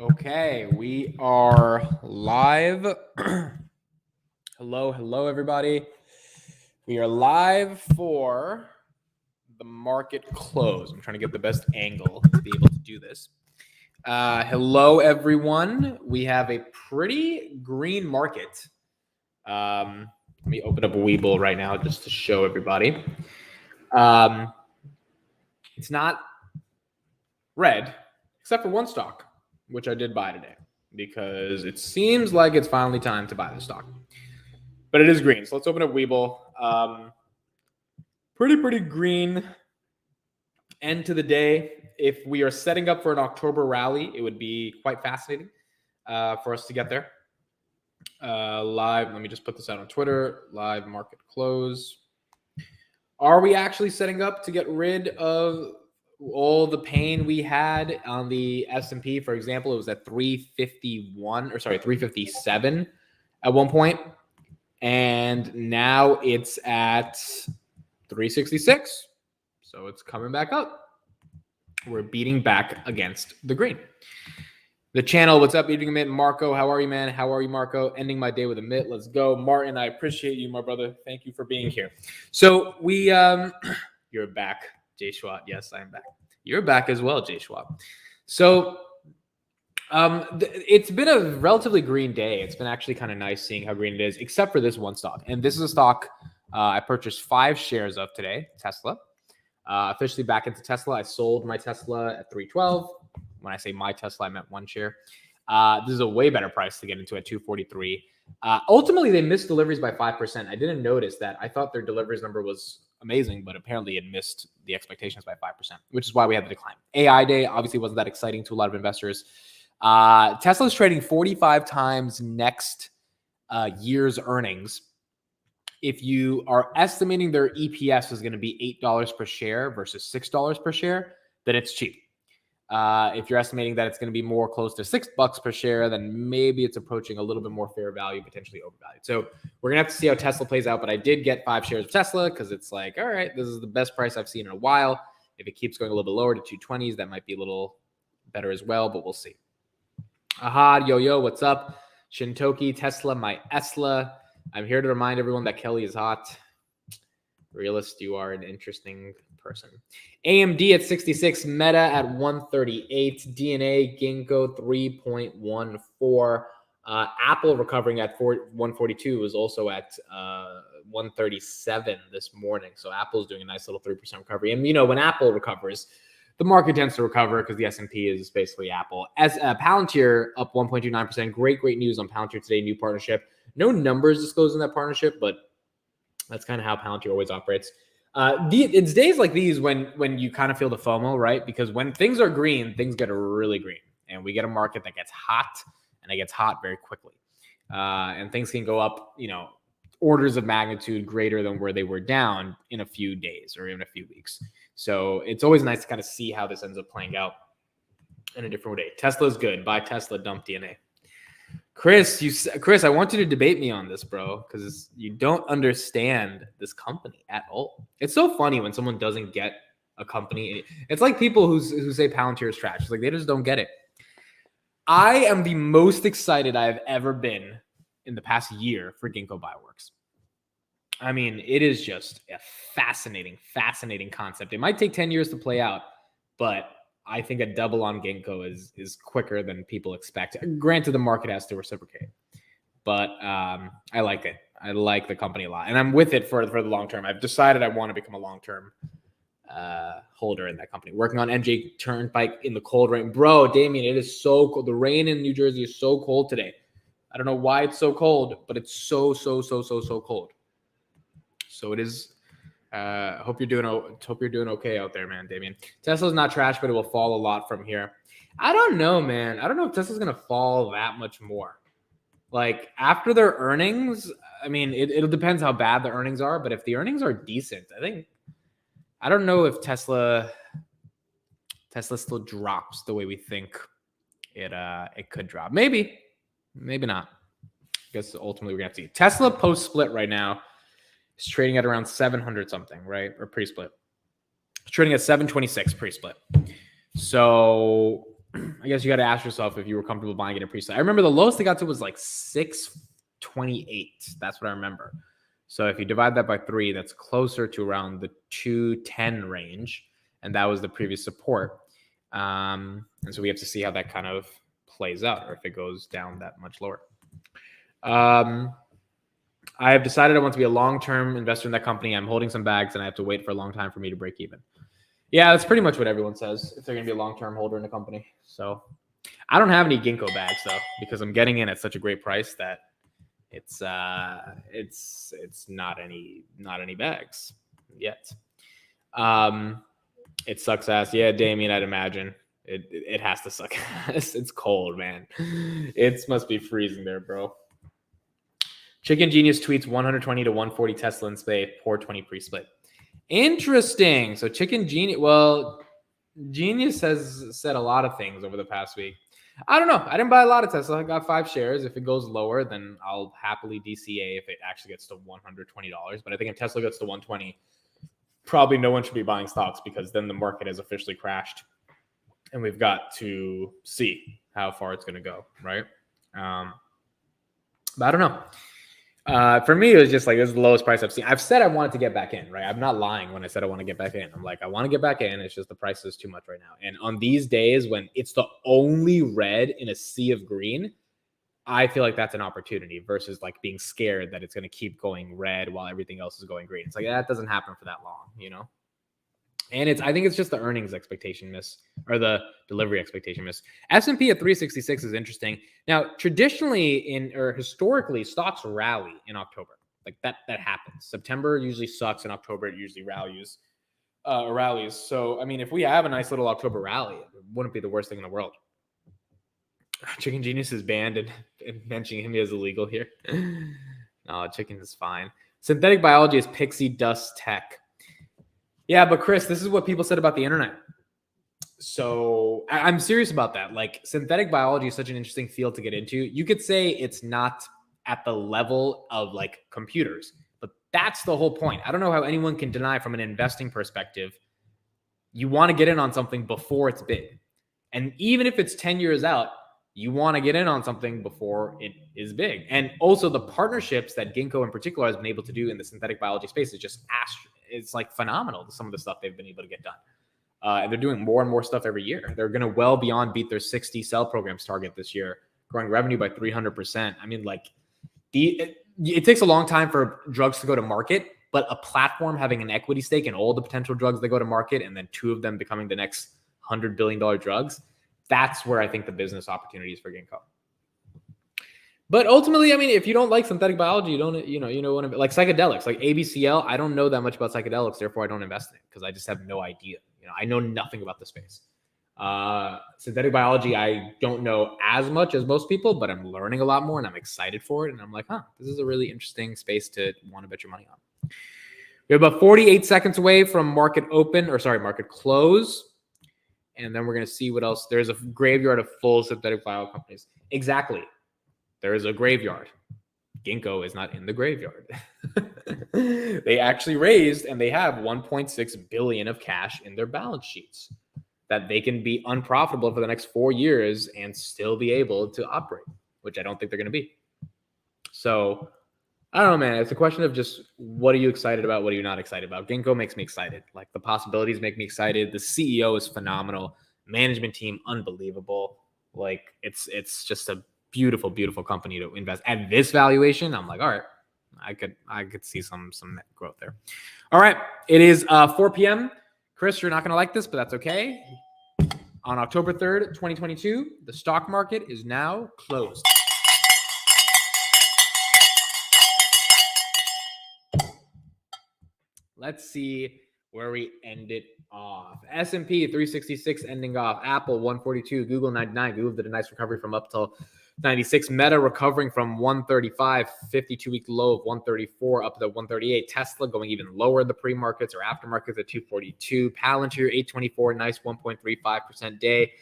Okay, we are live. Hello, everybody. We are live for the market close. I'm trying to get the best angle to be able to do this. Hello, everyone. We have a pretty green market. Let me open up a Webull right now just to show everybody. It's not red, except for one stock, which I did buy today because it seems like it's finally time to buy the stock. But it is green. So let's open up Webull. Pretty green end to the day. If we are setting up for an October rally, it would be quite fascinating for us to get there. Live, let me just put this out on Twitter. Live market close. Are we actually setting up to get rid of all the pain we had on the S&P? For example, it was at 357 at one point, and now it's at 366. So it's coming back up. We're beating back against the green. The channel, what's up, Eating a Mitt? Marco, how are you, man? How are you, Marco? Ending my day with a mitt. Let's go. Martin, I appreciate you, my brother. Thank you for being here. So we, you're back, Jay Schwab. Yes, I'm back. You're back as well, Jay Schwab. So it's been a relatively green day. It's been actually kind of nice seeing how green it is, except for this one stock. And this is a stock I purchased 5 shares of today, Tesla. Officially back into Tesla. I sold my Tesla at 312. When I say my Tesla, I meant 1 share. This is a way better price to get into at 243. Ultimately, they missed deliveries by 5%. I didn't notice that. I thought their deliveries number was amazing, but apparently it missed the expectations by 5%, which is why we had the decline. AI day obviously wasn't that exciting to a lot of investors. Tesla's trading 45 times next year's earnings. If you are estimating their EPS is going to be $8 per share versus $6 per share, then it's cheap. If you're estimating that it's going to be more close to $6 per share, then maybe it's approaching a little bit more fair value, potentially overvalued. So we're going to have to see how Tesla plays out. But I did get 5 shares of Tesla because it's like, all right, this is the best price I've seen in a while. If it keeps going a little bit lower to 220s, that might be a little better as well, but we'll see. Ahad, yo, what's up? Shintoki, Tesla, my Esla. I'm here to remind everyone that Kelly is hot. Realist, you are an interesting person. AMD at 66, Meta at 138, DNA, Ginkgo 3.14. Apple recovering at 142 was also at 137 this morning. So Apple's doing a nice little 3% recovery. And, you know, when Apple recovers, the market tends to recover because the S&P is basically Apple. As Palantir up 1.29%. Great news on Palantir today. New partnership. No numbers disclosed in that partnership, but that's kind of how Palantir always operates. It's days like these when you kind of feel the FOMO, right? Because when things are green, things get really green. And we get a market that gets hot, and it gets hot very quickly. And things can go up, you know, orders of magnitude greater than where they were down in a few days or in a few weeks. So it's always nice to kind of see how this ends up playing out in a different way. Tesla's good. Buy Tesla, dump DNA. Chris, I want you to debate me on this, bro, because you don't understand this company at all. It's so funny when someone doesn't get a company. It's like people who say Palantir is trash. It's like they just don't get it. I am the most excited I have ever been in the past year for Ginkgo Bioworks. I mean, it is just a fascinating concept. It might take 10 years to play out, but I think a double on Ginkgo is quicker than people expect. Granted, the market has to reciprocate, but I like it. I like the company a lot, and I'm with it for the long term. I've decided I want to become a long-term holder in that company. Working on MJ Turnpike in the cold rain. Bro, Damien, it is so cold. The rain in New Jersey is so cold today. I don't know why it's so cold, but it's so cold. So it is. Hope you're doing okay out there, man, Damien. Tesla's not trash, but it will fall a lot from here. I don't know, man. I don't know if Tesla's gonna fall that much more. Like after their earnings, I mean, it depends how bad the earnings are, but if the earnings are decent, I don't know if Tesla still drops the way we think it could drop. Maybe not. I guess ultimately we're gonna have to see. Tesla post split right now. It's trading at around 700 something, right? Or pre-split. It's trading at 726 pre-split. So I guess you got to ask yourself if you were comfortable buying it in pre-sale. I remember the lowest they got to was like 628. That's what I remember. So if you divide that by 3, that's closer to around the 210 range, and that was the previous support. And so we have to see how that kind of plays out, or if it goes down that much lower. I have decided I want to be a long-term investor in that company. I'm holding some bags, and I have to wait for a long time for me to break even. Yeah, that's pretty much what everyone says if they're going to be a long-term holder in a company. So I don't have any Ginkgo bags though, because I'm getting in at such a great price that it's not any bags yet. It sucks ass. Yeah, Damien, I'd imagine it has to suck ass. It's cold, man. It must be freezing there, bro. Chicken Genius tweets 120 to 140 Tesla in split, poor 20 pre-split. Interesting. So Chicken Genius, well, Genius has said a lot of things over the past week. I don't know. I didn't buy a lot of Tesla. I got 5 shares. If it goes lower, then I'll happily DCA if it actually gets to $120. But I think if Tesla gets to 120, probably no one should be buying stocks, because then the market has officially crashed. And we've got to see how far it's going to go, right? But I don't know. For me, it was just like, this is the lowest price I've seen. I've said I wanted to get back in, right? I'm not lying when I said I want to get back in. I'm like, I want to get back in. It's just the price is too much right now. And on these days when it's the only red in a sea of green, I feel like that's an opportunity versus like being scared that it's going to keep going red while everything else is going green. It's like, that doesn't happen for that long, you know? And I think it's just the earnings expectation miss, or the delivery expectation miss. S&P at 366 is interesting. Now, traditionally or historically, stocks rally in October. Like that happens. September usually sucks. In October, it usually rallies. So, I mean, if we have a nice little October rally, it wouldn't be the worst thing in the world. Chicken Genius is banned, and mentioning him as illegal here. No, chicken is fine. Synthetic biology is pixie dust tech. Yeah, but Chris, this is what people said about the internet. So I'm serious about that. Like, synthetic biology is such an interesting field to get into. You could say it's not at the level of like computers, but that's the whole point. I don't know how anyone can deny from an investing perspective, you want to get in on something before it's big. And even if it's 10 years out, you want to get in on something before it is big. And also the partnerships that Ginkgo in particular has been able to do in the synthetic biology space is just it's like phenomenal, some of the stuff they've been able to get done. And they're doing more and more stuff every year. They're going to well beyond beat their 60 cell programs target this year, growing revenue by 300%. I mean, like it takes a long time for drugs to go to market, but a platform having an equity stake in all the potential drugs that go to market, and then 2 of them becoming the next $100 billion drugs, that's where I think the business opportunity is for Ginkgo. But ultimately, I mean, if you don't like synthetic biology, you don't like psychedelics, like ABCL. I don't know that much about psychedelics, therefore I don't invest in it because I just have no idea. I know nothing about the space. Synthetic biology, I don't know as much as most people, but I'm learning a lot more and I'm excited for it. And I'm like, this is a really interesting space to want to bet your money on. We're about 48 seconds away from market close. And then we're going to see what else. There's a graveyard of full synthetic bio companies. Exactly. There is a graveyard. Ginkgo is not in the graveyard. They actually raised, and they have 1.6 billion of cash in their balance sheets that they can be unprofitable for the next 4 years and still be able to operate, which I don't think they're going to be. So I don't know, man. It's a question of just what are you excited about? What are you not excited about? Ginkgo makes me excited. Like, the possibilities make me excited. The CEO is phenomenal. Management team, unbelievable. Like, it's just a beautiful, beautiful company to invest at this valuation. I'm like, all right, I could see some growth there. All right, it is 4 p.m. Chris, you're not going to like this, but that's okay. On October 3rd, 2022, the stock market is now closed. Let's see where we ended off. S&P 366 ending off. Apple 142. Google 99. Google did a nice recovery from up till 96. Meta recovering from 135. 52-week low of 134 up to 138. Tesla going even lower in the pre-markets or aftermarkets at 242. Palantir 824. Nice 1.35% day.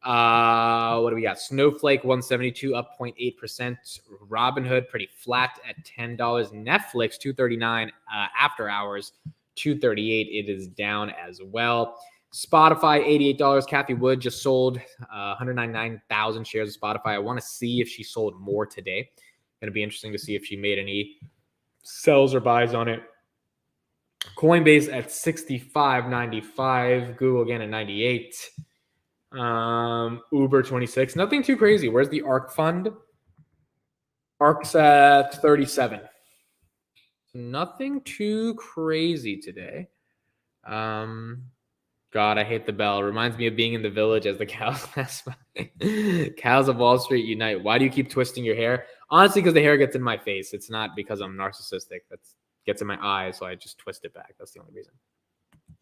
What do we got? Snowflake 172 up 0.8%. Robinhood pretty flat at $10. Netflix 239 after hours 238. It is down as well. Spotify, $88. Kathy Wood just sold 199,000 shares of Spotify. I want to see if she sold more today. Going to be interesting to see if she made any sells or buys on it. Coinbase at 65.95. Google again at 98. Uber 26. Nothing too crazy. Where's the ARK fund? ARK's at 37. Nothing too crazy today. God, I hate the bell. Reminds me of being in the village as the cows pass by. Cows of Wall Street unite. Why do you keep twisting your hair? Honestly, because the hair gets in my face. It's not because I'm narcissistic. That gets in my eyes, so I just twist it back. That's the only reason.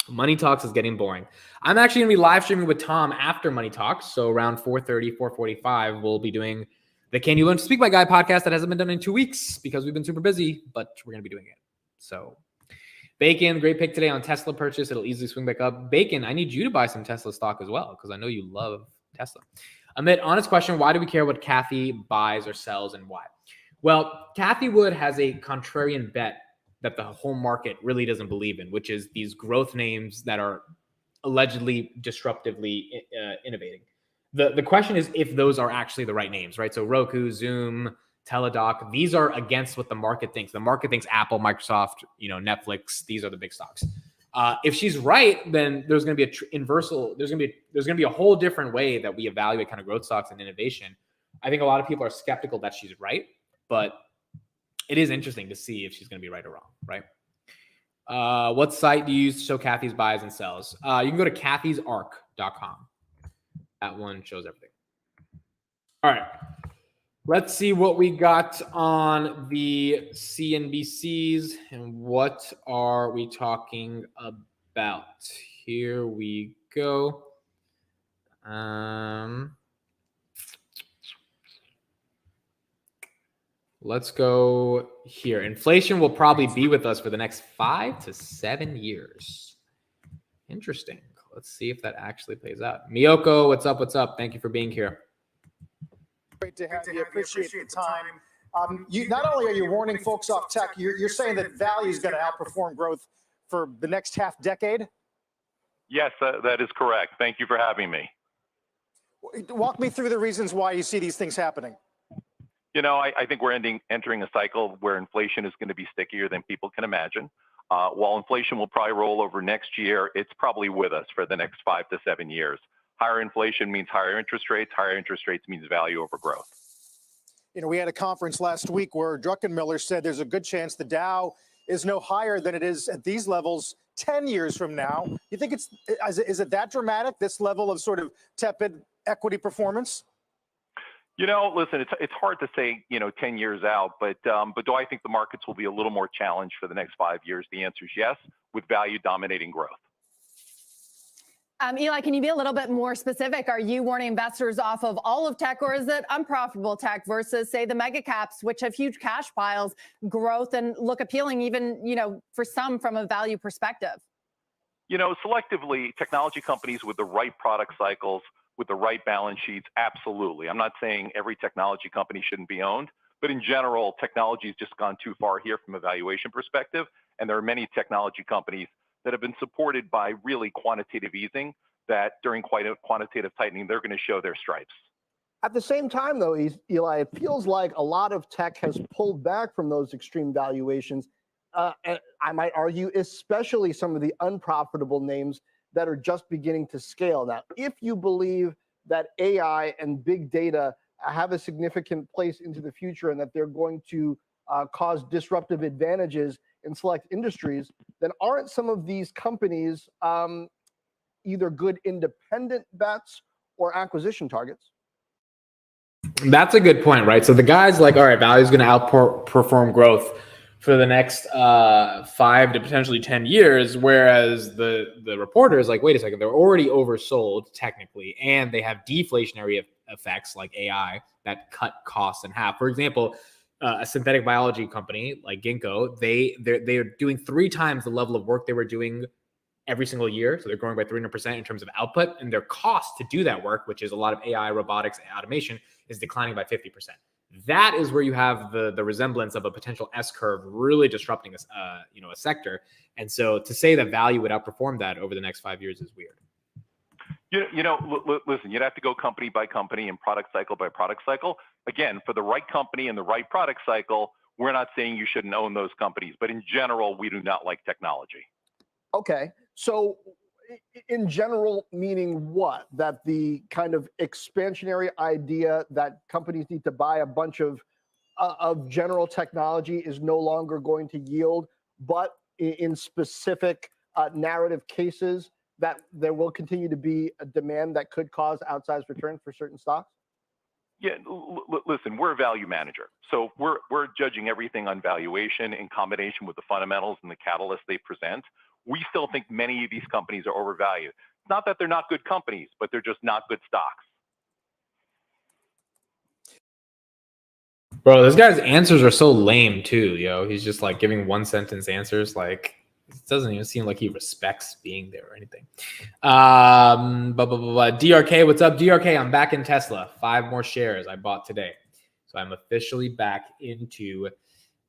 Money Talks is getting boring. I'm actually going to be live streaming with Tom after Money Talks. So around 4:30, 4:45, we'll be doing the Can You Learn to Speak My Guy podcast that hasn't been done in 2 weeks because we've been super busy, but we're going to be doing it. So Bacon, great pick today on Tesla purchase. It'll easily swing back up. Bacon, I need you to buy some Tesla stock as well because I know you love Tesla. Amit, honest question, why do we care what Kathy buys or sells and why? Well, Kathy Wood has a contrarian bet that the whole market really doesn't believe in, which is these growth names that are allegedly disruptively innovating. The question is if those are actually the right names, right? So Roku, Zoom, Teladoc, these are against what the market thinks. The market thinks Apple, Microsoft, Netflix, these are the big stocks. If she's right, then there's going to be there's going to be a whole different way that we evaluate kind of growth stocks and innovation. I think a lot of people are skeptical that she's right, but it is interesting to see if she's going to be right or wrong, right? What site do you use to show Kathy's buys and sells? You can go to kathysark.com. That one shows everything. All right. Let's see what we got on the CNBCs and what are we talking about. Here we go. Let's go here. Inflation will probably be with us for the next 5 to 7 years. Interesting. Let's see if that actually plays out. Miyoko, what's up? What's up? Thank you for being here. Great to have you. Appreciate the time. You not only are you warning folks off tech, you're saying that value is going to outperform growth for the next half decade? Yes, that is correct. Thank you for having me. Walk me through the reasons why you see these things happening. I think we're entering a cycle where inflation is going to be stickier than people can imagine. While inflation will probably roll over next year, it's probably with us for the next 5 to 7 years. Higher inflation means higher interest rates. Higher interest rates means value over growth. We had a conference last week where Druckenmiller said there's a good chance the Dow is no higher than it is at these levels 10 years from now. You think is it that dramatic, this level of sort of tepid equity performance? Listen, it's hard to say, 10 years out, but do I think the markets will be a little more challenged for the next 5 years? The answer is yes, with value dominating growth. Eli, can you be a little bit more specific? Are you warning investors off of all of tech, or is it unprofitable tech versus, say, the mega caps, which have huge cash piles, growth, and look appealing even, for some from a value perspective? Selectively, technology companies with the right product cycles, with the right balance sheets, absolutely. I'm not saying every technology company shouldn't be owned, but in general, technology has just gone too far here from a valuation perspective, and there are many technology companies that have been supported by really quantitative easing that during quantitative tightening, they're going to show their stripes. At the same time, though, Eli, it feels like a lot of tech has pulled back from those extreme valuations. And I might argue, especially some of the unprofitable names that are just beginning to scale. Now, if you believe that AI and big data have a significant place into the future and that they're going to cause disruptive advantages in select industries, then aren't some of these companies either good independent bets or acquisition targets? That's a good point, right? So the guy's like, all right, value is going to outperform growth for the next 5 to potentially 10 years, whereas the reporter is like, wait a second, they're already oversold technically, and they have deflationary effects like AI that cut costs in half. For example, a synthetic biology company like Ginkgo, they're doing 3 times the level of work they were doing every single year. So they're growing by 300% in terms of output, and their cost to do that work, which is a lot of AI, robotics, and automation, is declining by 50%. That is where you have the resemblance of a potential S-curve really disrupting a sector. And so to say that value would outperform that over the next 5 years is weird. Listen, you'd have to go company by company and product cycle by product cycle. Again, for the right company and the right product cycle, we're not saying you shouldn't own those companies, but in general, we do not like technology. Okay. So in general, meaning what? That the kind of expansionary idea that companies need to buy a bunch of general technology is no longer going to yield, but in specific narrative cases that there will continue to be a demand that could cause outsized returns for certain stocks? Yeah, listen, we're a value manager. So we're judging everything on valuation in combination with the fundamentals and the catalysts they present. We still think many of these companies are overvalued. It's not that they're not good companies, but they're just not good stocks. Bro, this guy's answers are so lame too, yo. He's just like giving one sentence answers. Like, it doesn't even seem like he respects being there or anything. DRK, what's up? DRK, I'm back in Tesla. 5 more shares I bought today. So I'm officially back into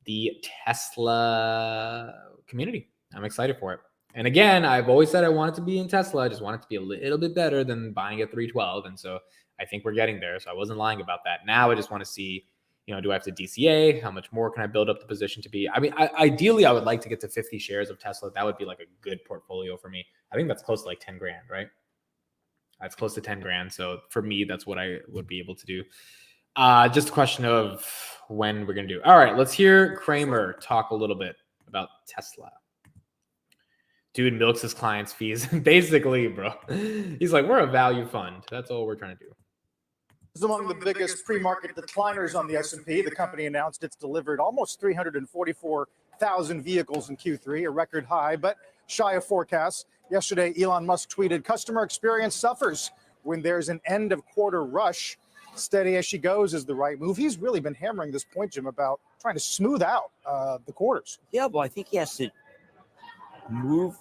the Tesla community. I'm excited for it. And again, I've always said I want it to be in Tesla. I just want it to be a little bit better than buying at 312. And so I think we're getting there. So I wasn't lying about that. Now I just want to see, do I have to DCA? How much more can I build up the position to be? I mean, ideally, I would like to get to 50 shares of Tesla. That would be like a good portfolio for me. I think that's close to like 10 grand, right? That's close to 10 grand. So for me, that's what I would be able to do. Just a question of when we're going to do. All right, let's hear Kramer talk a little bit about Tesla. Dude milks his clients' fees. Basically, bro. He's like, we're a value fund. That's all we're trying to do. This is among the biggest pre-market decliners on the S&P. The company announced it's delivered almost 344,000 vehicles in Q3, a record high, but shy of forecasts. Yesterday, Elon Musk tweeted, "Customer experience suffers when there's an end-of-quarter rush. Steady as she goes is the right move." He's really been hammering this point, Jim, about trying to smooth out the quarters. Yeah, well, I think he has to move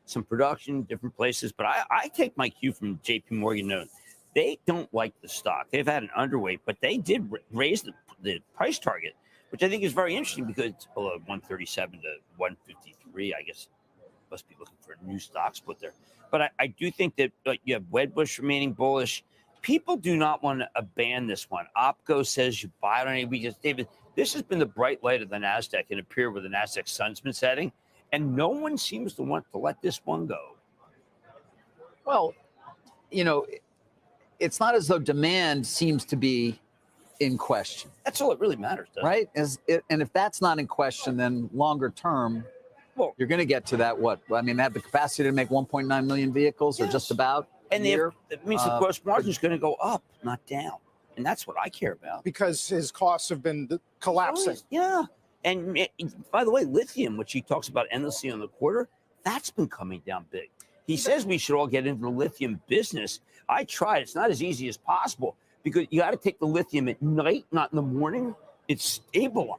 some production different places. But I take my cue from J.P. Morgan. They don't like the stock. They've had an underweight, but they did raise the price target, which I think is very interesting because it's below 137 to 153. I guess must be looking for a new stock split there. But I do think that you have Wedbush remaining bullish. People do not want to abandon this one. Opco says you buy it on a weekend. David, this has been the bright light of the NASDAQ and a period where the NASDAQ sun's been setting, and no one seems to want to let this one go. Well, it's not as though demand seems to be in question. That's all that really matters, right? And if that's not in question, then longer term, you're going to get to that. They have the capacity to make 1.9 million vehicles, or just about. And it means the gross margin is going to go up, not down. And that's what I care about. Because his costs have been collapsing. Yeah. And by the way, lithium, which he talks about endlessly on the quarter, that's been coming down big. He says we should all get into the lithium business. I tried. It's not as easy as possible because you got to take the lithium at night, not in the morning. It's stable.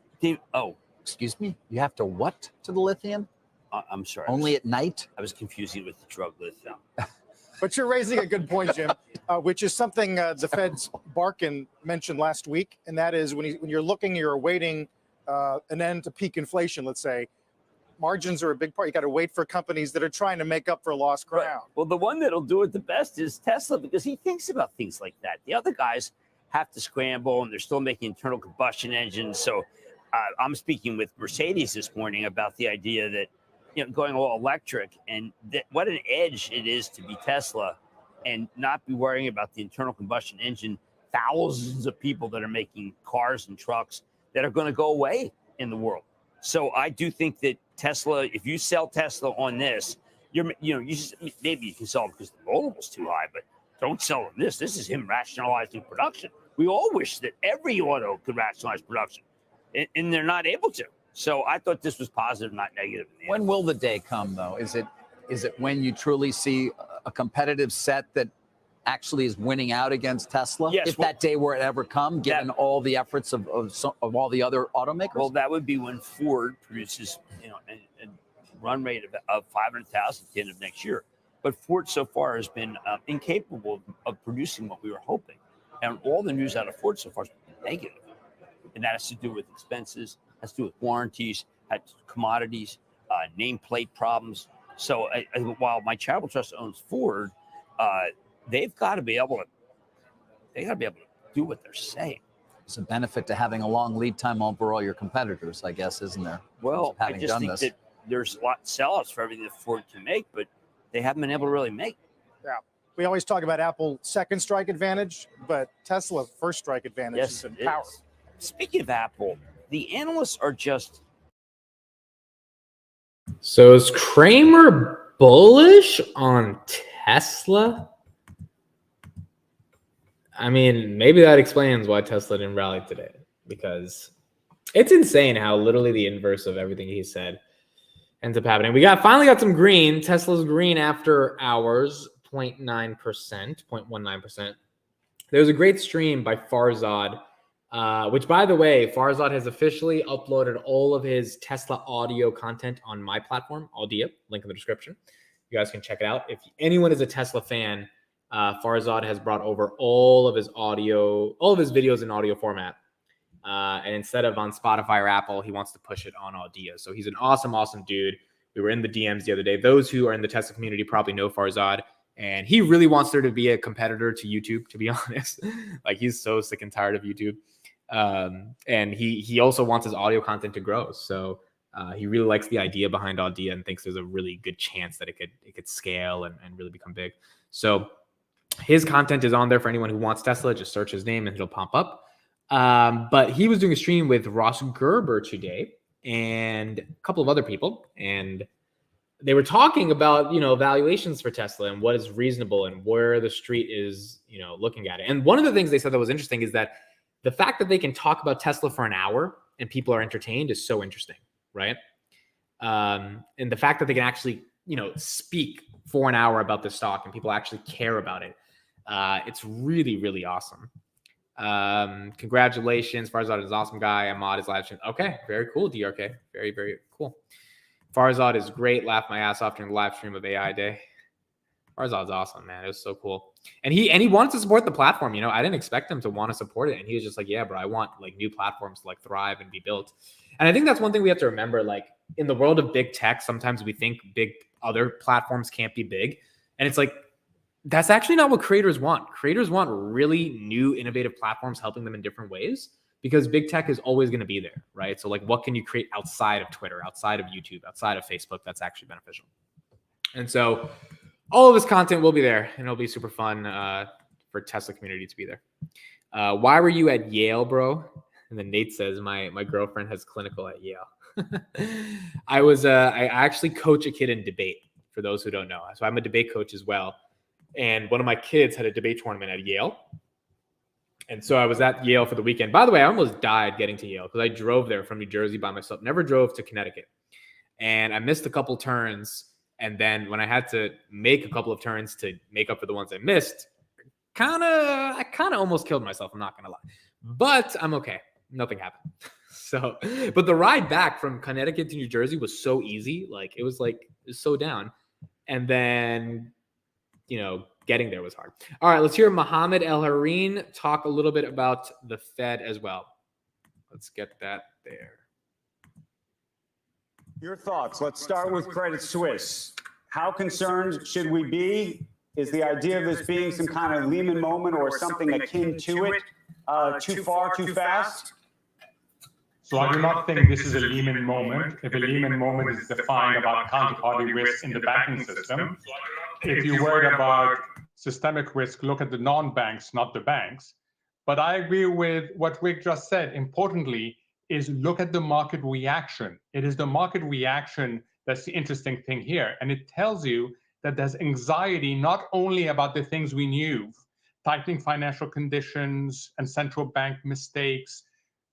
Oh, excuse me. You have to what to the lithium? I'm sorry. Only at night? I was confusing with the drug lithium. But you're raising a good point, Jim, which is something the Fed's Barkin mentioned last week, and that is when you're awaiting an end to peak inflation, let's say, margins are a big part. You got to wait for companies that are trying to make up for lost ground. Right. Well, the one that'll do it the best is Tesla because he thinks about things like that. The other guys have to scramble, and they're still making internal combustion engines. So I'm speaking with Mercedes this morning about the idea that going all electric and what an edge it is to be Tesla and not be worrying about the internal combustion engine. Thousands of people that are making cars and trucks that are going to go away in the world. So I do think that Tesla, if you sell Tesla on this, maybe you can sell it because the multiple's too high, but don't sell them this. This is him rationalizing production. We all wish that every auto could rationalize production, and they're not able to. So I thought this was positive, not negative. When will the day come, though? Is it when you truly see a competitive set that actually is winning out against Tesla? Yes, if that day were to ever come, given all the efforts of all the other automakers? Well, that would be when Ford produces, a run rate of 500,000 at the end of next year. But Ford so far has been incapable of producing what we were hoping. And all the news out of Ford so far has been negative. And that has to do with expenses, has to do with warranties, commodities, nameplate problems. So while my charitable trust owns Ford, they've got to be able to do what they're saying. It's a benefit to having a long lead time over all your competitors, I guess, isn't there? Well, I having just done think this. that there's a lot of sellouts for everything that Ford can make, but they haven't been able to really make. Yeah. We always talk about Apple second strike advantage, but Tesla first strike advantage Yes, is in it power. is. Speaking of Apple, the analysts are just. So is Kramer bullish on Tesla? I mean, maybe that explains why Tesla didn't rally today, because it's insane how literally the inverse of everything he said ends up happening. We finally got some green. Tesla's green after hours, 0.9%, 0.19%. There was a great stream by Farzad, which, by the way, Farzad has officially uploaded all of his Tesla audio content on my platform, Audio, link in the description. You guys can check it out. If anyone is a Tesla fan, Farzad has brought over all of his videos in audio format. And instead of on Spotify or Apple, he wants to push it on Audio. So he's an awesome, awesome dude. We were in the DMs the other day. Those who are in the Tesla community probably know Farzad. And he really wants there to be a competitor to YouTube, to be honest. Like, he's so sick and tired of YouTube. And he also wants his audio content to grow. So he really likes the idea behind Audio and thinks there's a really good chance that it could scale and really become big. So his content is on there for anyone who wants Tesla. Just search his name and it'll pop up. But he was doing a stream with Ross Gerber today and a couple of other people. And they were talking about, valuations for Tesla and what is reasonable and where the street is, looking at it. And one of the things they said that was interesting is that the fact that they can talk about Tesla for an hour and people are entertained is so interesting, right? And the fact that they can actually, speak for an hour about the stock and people actually care about it, it's really, really awesome. Congratulations. Farzad is an awesome guy. Ahmad is live stream. Okay, very cool, DRK. Very, very cool. Farzad is great. Laughed my ass off during the live stream of AI Day. Farzad's awesome, man. It was so cool. And he wanted to support the platform. I didn't expect him to want to support it. And he was just like, yeah, bro, I want new platforms to thrive and be built. And I think that's one thing we have to remember. In the world of big tech, sometimes we think big other platforms can't be big. And it's that's actually not what creators want. Creators want really new, innovative platforms helping them in different ways, because big tech is always going to be there, right? So what can you create outside of Twitter, outside of YouTube, outside of Facebook that's actually beneficial? And so all of this content will be there, and it'll be super fun for Tesla community to be there. Why were you at Yale, bro? And then Nate says, my girlfriend has clinical at Yale. I actually coach a kid in debate, for those who don't know. So I'm a debate coach as well. And one of my kids had a debate tournament at Yale. And so I was at Yale for the weekend. By the way, I almost died getting to Yale because I drove there from New Jersey by myself. Never drove to Connecticut. And I missed a couple turns. And then when I had to make a couple of turns to make up for the ones I missed, I kind of almost killed myself. I'm not going to lie. But I'm okay. Nothing happened. But the ride back from Connecticut to New Jersey was so easy. It was so down. And then, getting there was hard. All right, let's hear Mohammed El Hareen talk a little bit about the Fed as well. Let's get that there. Your thoughts. Let's start with Credit Suisse. How concerned should we be? Is the idea of this being some kind of Lehman moment or something akin to it too far, too fast? So I do not think this is a Lehman moment. If a Lehman moment is defined about counterparty risk in the banking system, if you're worried about systemic risk, look at the non-banks, not the banks. But I agree with what Rick just said. Importantly, is look at the market reaction. It is the market reaction that's the interesting thing here. And it tells you that there's anxiety not only about the things we knew, tightening financial conditions and central bank mistakes,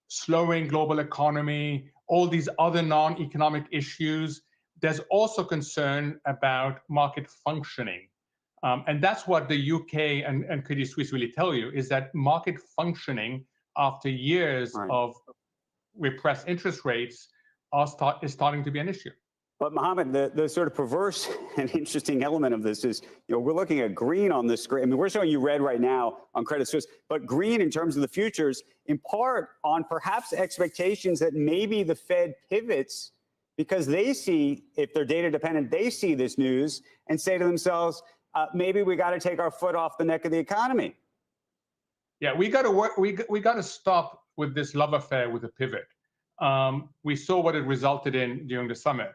slowing global economy, all these other non-economic issues. There's also concern about market functioning. And that's what the UK and Credit Suisse really tell you, is that market functioning after years of repressed interest rates is starting to be an issue. But Mohammed, the sort of perverse and interesting element of this is, we're looking at green on this screen. I mean, we're showing you red right now on Credit Suisse, but green in terms of the futures, in part on perhaps expectations that maybe the Fed pivots because they see, if they're data dependent, they see this news and say to themselves, maybe we got to take our foot off the neck of the economy. Yeah, we got to work. We got to stop with this love affair with the pivot. We saw what it resulted in during the summit.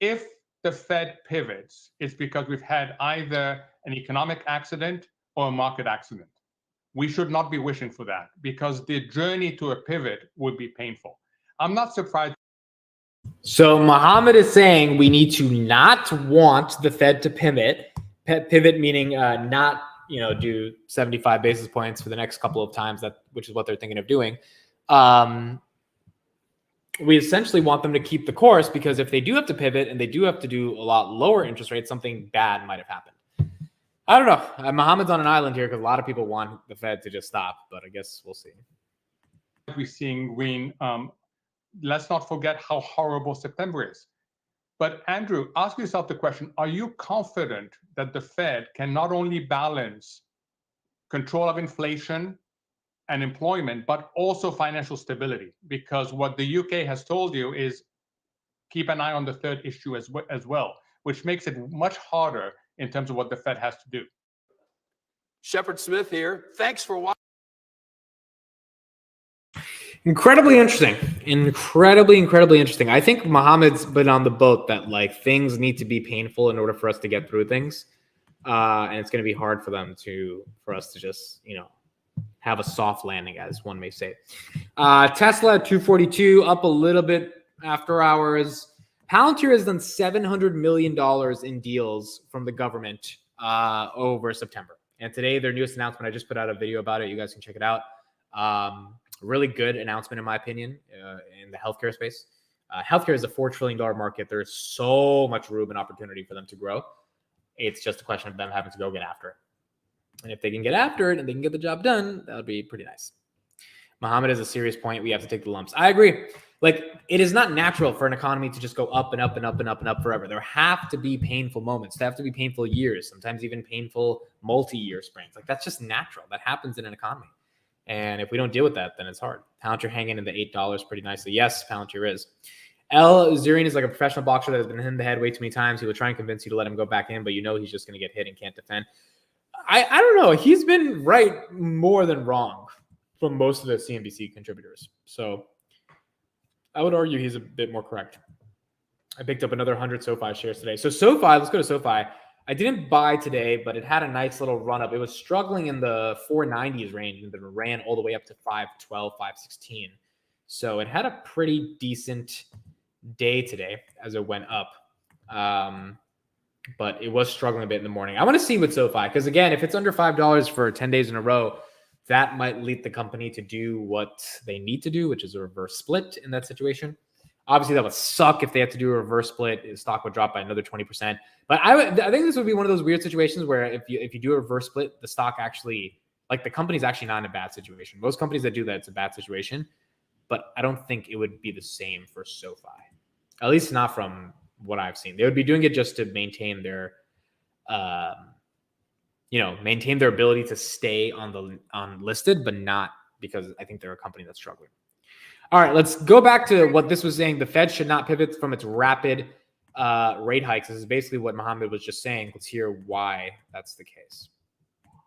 If the Fed pivots, it's because we've had either an economic accident or a market accident. We should not be wishing for that because the journey to a pivot would be painful. I'm not surprised. So Mohammed is saying we need to not want the Fed to pivot. Pivot meaning not do 75 basis points for the next couple of times, which is what they're thinking of doing. We essentially want them to keep the course because if they do have to pivot and they do have to do a lot lower interest rates, something bad might have happened. I don't know. Mohammed's on an island here because a lot of people want the Fed to just stop, but I guess we'll see. We're seeing green. Let's not forget how horrible September is. But Andrew, ask yourself the question, are you confident that the Fed can not only balance control of inflation and employment, but also financial stability? Because what the UK has told you is keep an eye on the third issue as well, which makes it much harder in terms of what the Fed has to do. Shepard Smith here. Thanks for watching. Incredibly interesting. Incredibly interesting. I think Mohammed's been on the boat that like things need to be painful in order for us to get through things. And it's going to be hard for us to just, have a soft landing, as one may say. Tesla at 242, up a little bit after hours. Palantir has done $700 million in deals from the government over September. And today, their newest announcement, I just put out a video about it. You guys can check it out. Really good announcement, in my opinion, in the healthcare space. Healthcare is a $4 trillion market. There's so much room and opportunity for them to grow. It's just a question of them having to go get after it. And if they can get after it and they can get the job done, that would be pretty nice. Mohammed has a serious point. We have to take the lumps. I agree. Like, it is not natural for an economy to just go up and up and up and up and up forever. There have to be painful moments. There have to be painful years, sometimes even painful multi-year springs. Like, that's just natural. That happens in an economy. And if we don't deal with that, then it's hard. Palantir hanging in the $8 pretty nicely. Yes, Palantir is. El Zurian is like a professional boxer that has been hit in the head way too many times. He will try and convince you to let him go back in, but he's just going to get hit and can't defend. I don't know. He's been right more than wrong from most of the CNBC contributors. So I would argue he's a bit more correct. I picked up another 100 SoFi shares today. So SoFi, let's go to SoFi. I didn't buy today, but it had a nice little run up. It was struggling in the 490s range and then ran all the way up to 512, 516. So it had a pretty decent day today as it went up. But it was struggling a bit in the morning. I want to see with SoFi, because again, if it's under $5 for 10 days in a row, that might lead the company to do what they need to do, which is a reverse split in that situation. Obviously, that would suck if they had to do a reverse split. The stock would drop by another 20%. But I think this would be one of those weird situations where if you do a reverse split, the stock actually, like the company's actually not in a bad situation. Most companies that do that, it's a bad situation. But I don't think it would be the same for SoFi, at least not from what I've seen. They would be doing it just to maintain their, maintain their ability to stay on listed, but not because I think they're a company that's struggling. All right, let's go back to what this was saying. The Fed should not pivot from its rapid rate hikes. This is basically what Mohammed was just saying. Let's hear why that's the case.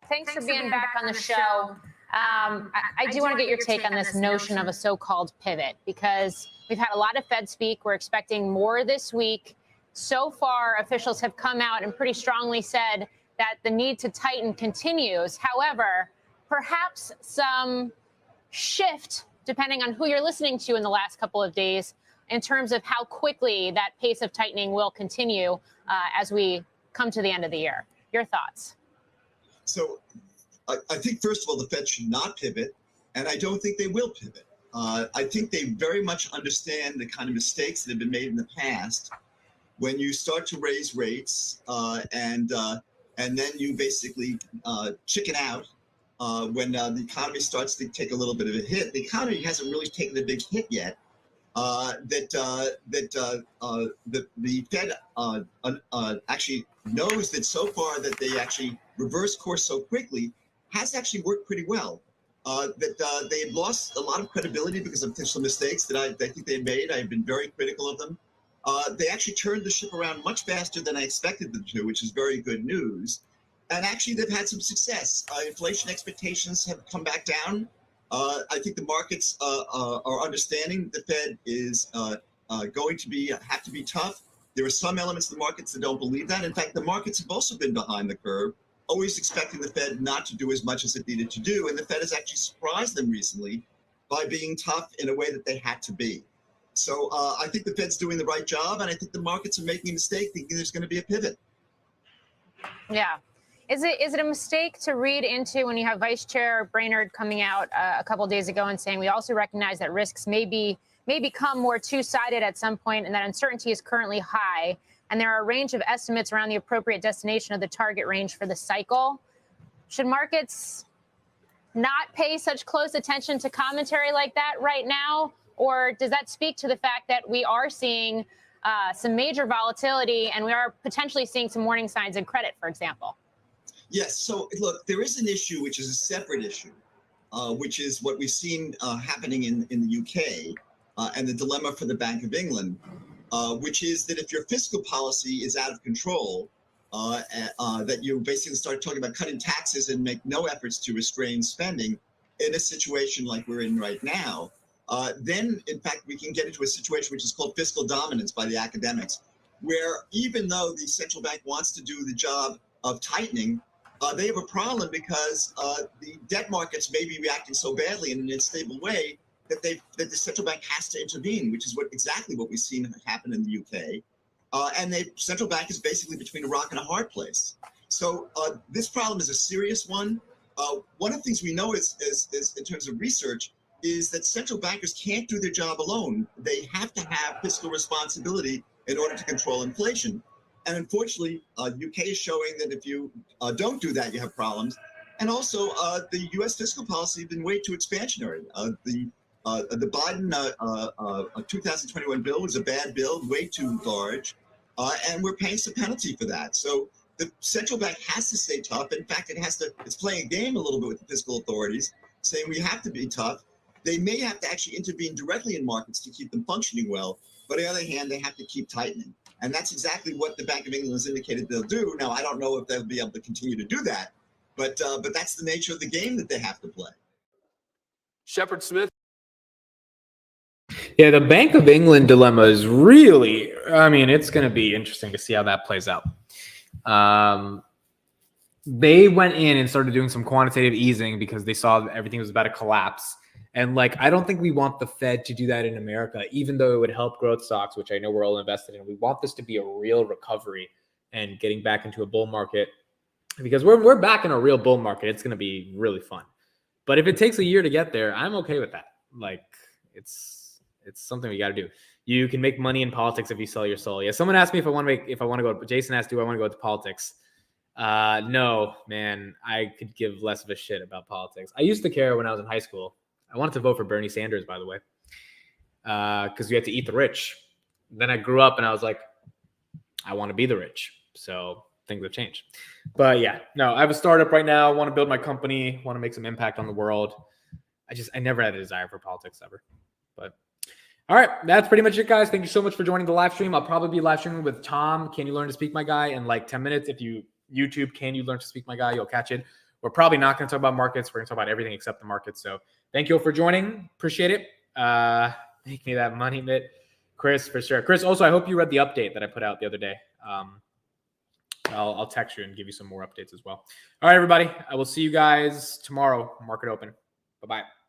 Thanks for being back on the show. I do want to get your take on this notion of a so-called pivot, because we've had a lot of Fed speak. We're expecting more this week. So far, officials have come out and pretty strongly said that the need to tighten continues. However, perhaps some shift, depending on who you're listening to in the last couple of days, in terms of how quickly that pace of tightening will continue as we come to the end of the year. Your thoughts? So I think, first of all, the Fed should not pivot, and I don't think they will pivot. I think they very much understand the kind of mistakes that have been made in the past when you start to raise rates and then you basically chicken out when the economy starts to take a little bit of a hit. The economy hasn't really taken a big hit yet. The Fed actually knows that so far that they actually reverse course so quickly has actually worked pretty well. That they had lost a lot of credibility because of potential mistakes that I think they made. I've been very critical of them. They actually turned the ship around much faster than I expected them to, which is very good news. And actually, they've had some success. Inflation expectations have come back down. I think the markets are understanding the Fed is going to have to be tough. There are some elements of the markets that don't believe that. In fact, the markets have also been behind the curve, always expecting the Fed not to do as much as it needed to do. And the Fed has actually surprised them recently by being tough in a way that they had to be. So I think the Fed's doing the right job, and I think the markets are making a mistake thinking there's going to be a pivot. Yeah. Is it a mistake to read into when you have Vice Chair Brainerd coming out a couple of days ago and saying we also recognize that risks may become more two-sided at some point and that uncertainty is currently high and there are a range of estimates around the appropriate destination of the target range for the cycle? Should markets not pay such close attention to commentary like that right now? Or does that speak to the fact that we are seeing some major volatility and we are potentially seeing some warning signs in credit, for example? Yes. So look, there is an issue which is a separate issue, which is what we've seen happening in the UK and the dilemma for the Bank of England, which is that if your fiscal policy is out of control, that you basically start talking about cutting taxes and make no efforts to restrain spending in a situation like we're in right now, then in fact we can get into a situation which is called fiscal dominance by the academics, where even though the central bank wants to do the job of tightening, they have a problem because the debt markets may be reacting so badly in an unstable way that the central bank has to intervene, which is exactly what we've seen happen in the UK. And the central bank is basically between a rock and a hard place. So this problem is a serious one. One of the things we know is in terms of research is that central bankers can't do their job alone. They have to have fiscal responsibility in order to control inflation. And unfortunately, UK is showing that if you don't do that, you have problems. And also, the U.S. fiscal policy has been way too expansionary. The Biden 2021 bill was a bad bill, way too large, and we're paying some penalty for that. So the central bank has to stay tough. In fact, it's playing a game a little bit with the fiscal authorities, saying we have to be tough. They may have to actually intervene directly in markets to keep them functioning well. But on the other hand, they have to keep tightening. And that's exactly what the Bank of England has indicated they'll do. Now, I don't know if they'll be able to continue to do that, but that's the nature of the game that they have to play. Shepard Smith. Yeah, the Bank of England dilemma is really, I mean, it's going to be interesting to see how that plays out. They went in and started doing some quantitative easing because they saw that everything was about to collapse. And I don't think we want the Fed to do that in America, even though it would help growth stocks, which I know we're all invested in. We want this to be a real recovery and getting back into a bull market, because we're back in a real bull market. It's going to be really fun. But if it takes a year to get there, I'm okay with that. It's something we got to do. You can make money in politics if you sell your soul. Yeah. Someone asked me if I want to go. Jason asked, do I want to go to politics? No, man. I could give less of a shit about politics. I used to care when I was in high school. I wanted to vote for Bernie Sanders, by the way, because we had to eat the rich. Then I grew up and I was like, I want to be the rich. So things have changed. But yeah, no, I have a startup right now. I want to build my company, want to make some impact on the world. I never had a desire for politics ever. But all right, that's pretty much it, guys. Thank you so much for joining the live stream. I'll probably be live streaming with Tom, Can You Learn to Speak My Guy, in 10 minutes. If you YouTube Can You Learn to Speak My Guy, you'll catch it. We're probably not going to talk about markets. We're going to talk about everything except the markets. So thank you all for joining. Appreciate it. Make me that money bit. Chris, for sure. Chris, also, I hope you read the update that I put out the other day. I'll text you and give you some more updates as well. All right, everybody. I will see you guys tomorrow. Market open. Bye-bye.